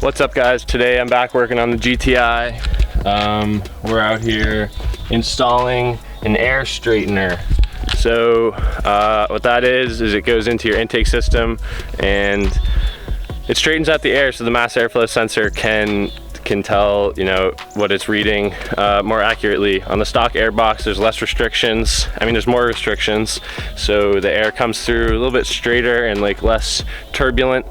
What's up guys? Today I'm back working on the GTI. We're out here installing an air straightener. So what that is it goes into your intake system and it straightens out the air so the mass airflow sensor can tell, you know, what it's reading more accurately. On the stock air box there's less restrictions. I mean, there's more restrictions, so the air comes through a little bit straighter and like less turbulent,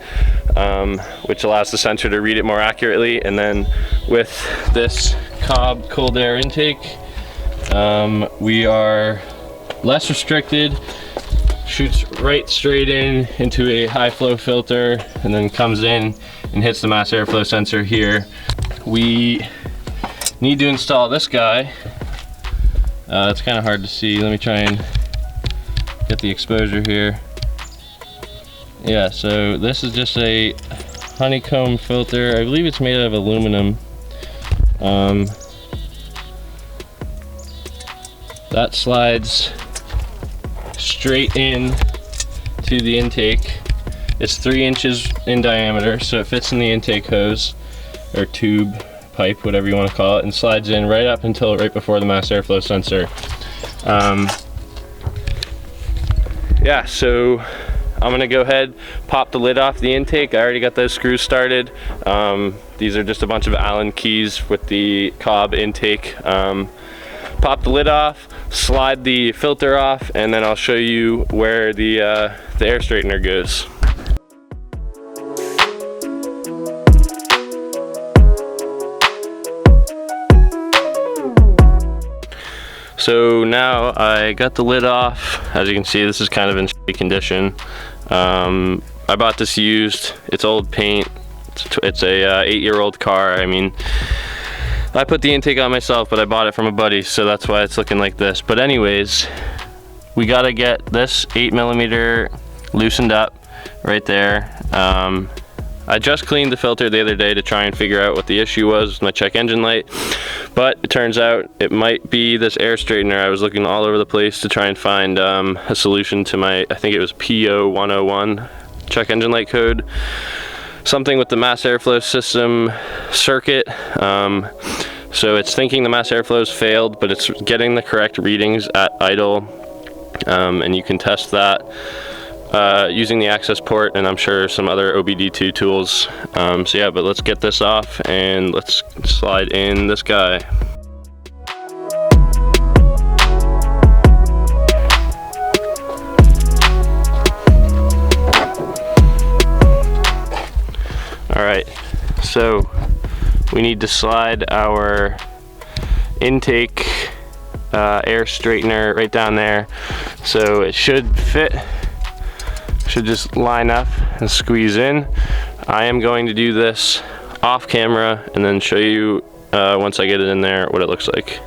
which allows the sensor to read it more accurately. And then with this Cobb cold air intake, we are less restricted, shoots right straight into a high flow filter and then comes in and hits the mass airflow sensor here. We need to install this guy. It's kind of hard to see. Let me try and get the exposure here. Yeah, so this is just a honeycomb filter. I believe it's made out of aluminum. That slides straight in to the intake. It's 3 inches in diameter, so it fits in the intake hose or tube, pipe, whatever you want to call it, and slides in right up until right before the mass airflow sensor. Yeah, so I'm gonna go ahead, pop the lid off the intake. I already got those screws started. These are just a bunch of Allen keys with the Cobb intake. Pop the lid off, slide the filter off, and then I'll show you where the air straightener goes. So now I got the lid off. As you can see, this is kind of in shitty condition. I bought this used. It's old paint. It's a 8-year-old car. I mean, I put the intake on myself, but I bought it from a buddy, so that's why it's looking like this. But anyways, we gotta get this 8mm loosened up right there. I just cleaned the filter the other day to try and figure out what the issue was with my check engine light, but it turns out it might be this air straightener. I was looking all over the place to try and find a solution to my, I think it was P0101 check engine light code. Something with the mass airflow system circuit. So it's thinking the mass airflow's failed, but it's getting the correct readings at idle, and you can test that using the access port and I'm sure some other OBD2 tools. So yeah, but let's get this off and let's slide in this guy. Alright, so we need to slide our intake air straightener right down there. So it should fit. Should just line up and squeeze in. I am going to do this off camera and then show you once I get it in there what it looks like.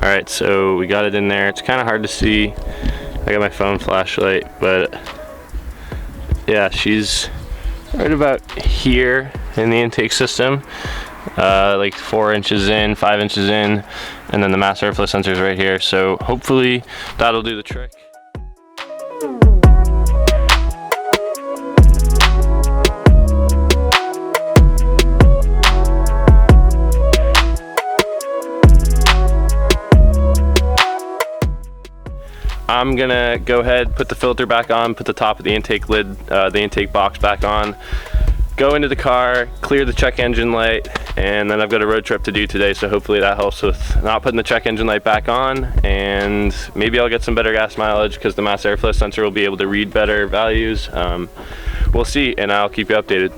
Alright, so we got it in there. It's kind of hard to see. I got my phone flashlight, but yeah, she's right about here in the intake system, like 4 inches in, 5 inches in, and then the mass airflow sensor is right here. So hopefully that'll do the trick. I'm gonna go ahead, put the filter back on, put the top of the intake lid, the intake box back on, go into the car, clear the check engine light, and then I've got a road trip to do today, so hopefully that helps with not putting the check engine light back on, and maybe I'll get some better gas mileage because the mass airflow sensor will be able to read better values. We'll see, and I'll keep you updated.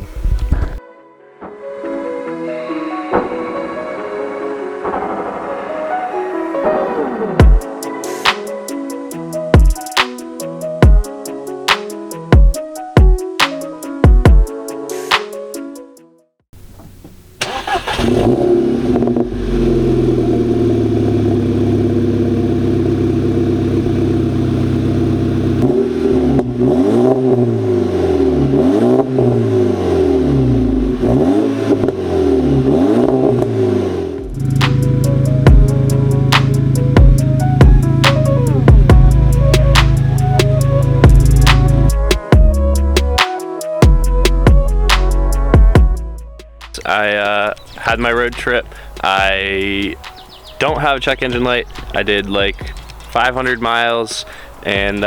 I had my road trip. I don't have a check engine light. I did like 500 miles, and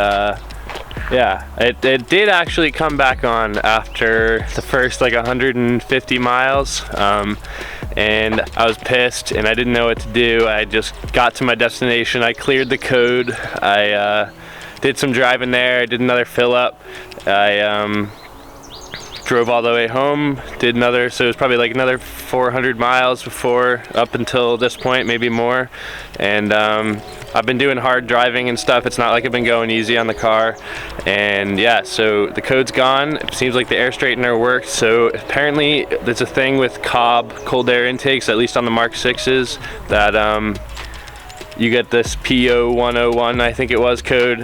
yeah, it did actually come back on after the first like 150 miles, and I was pissed and I didn't know what to do. I just got to my destination. I cleared the code. I did some driving there. I did another fill up. I drove all the way home, did another, so it was probably like another 400 miles before, up until this point, maybe more. And I've been doing hard driving and stuff. It's not like I've been going easy on the car. And yeah, so the code's gone. It seems like the air straightener worked. So apparently there's a thing with Cobb cold air intakes, at least on the Mark 6s, that you get this P0101, I think it was, code.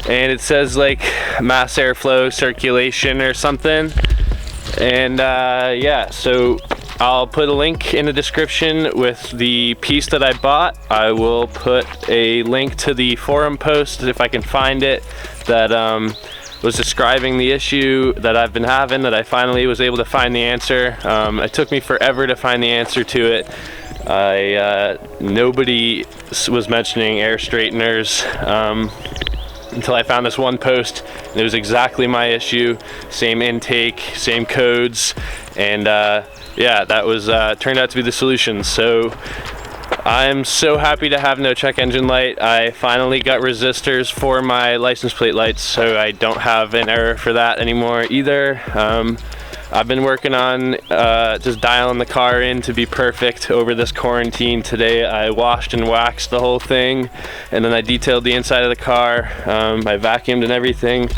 And it says like mass airflow circulation or something. And yeah, so I'll put a link in the description with the piece that I bought. I will put a link to the forum post, if I can find it, that was describing the issue that I've been having, that I finally was able to find the answer. It took me forever to find the answer to it. Nobody was mentioning air straighteners until I found this one post, and it was exactly my issue. Same intake, same codes, and yeah, that was turned out to be the solution. So I'm so happy to have no check engine light. I finally got resistors for my license plate lights, so I don't have an error for that anymore either. I've been working on just dialing the car in to be perfect over this quarantine. Today I washed and waxed the whole thing, and then I detailed the inside of the car. I vacuumed and everything.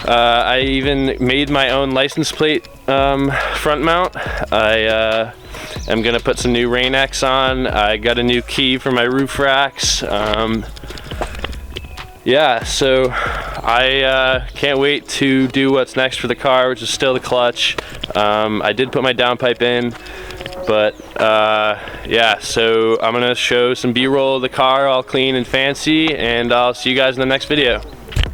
I even made my own license plate front mount. I am gonna put some new Rain-X on. I got a new key for my roof racks. Yeah, so I can't wait to do what's next for the car, which is still the clutch. I did put my downpipe in, but yeah, so I'm gonna show some B-roll of the car all clean and fancy, and I'll see you guys in the next video.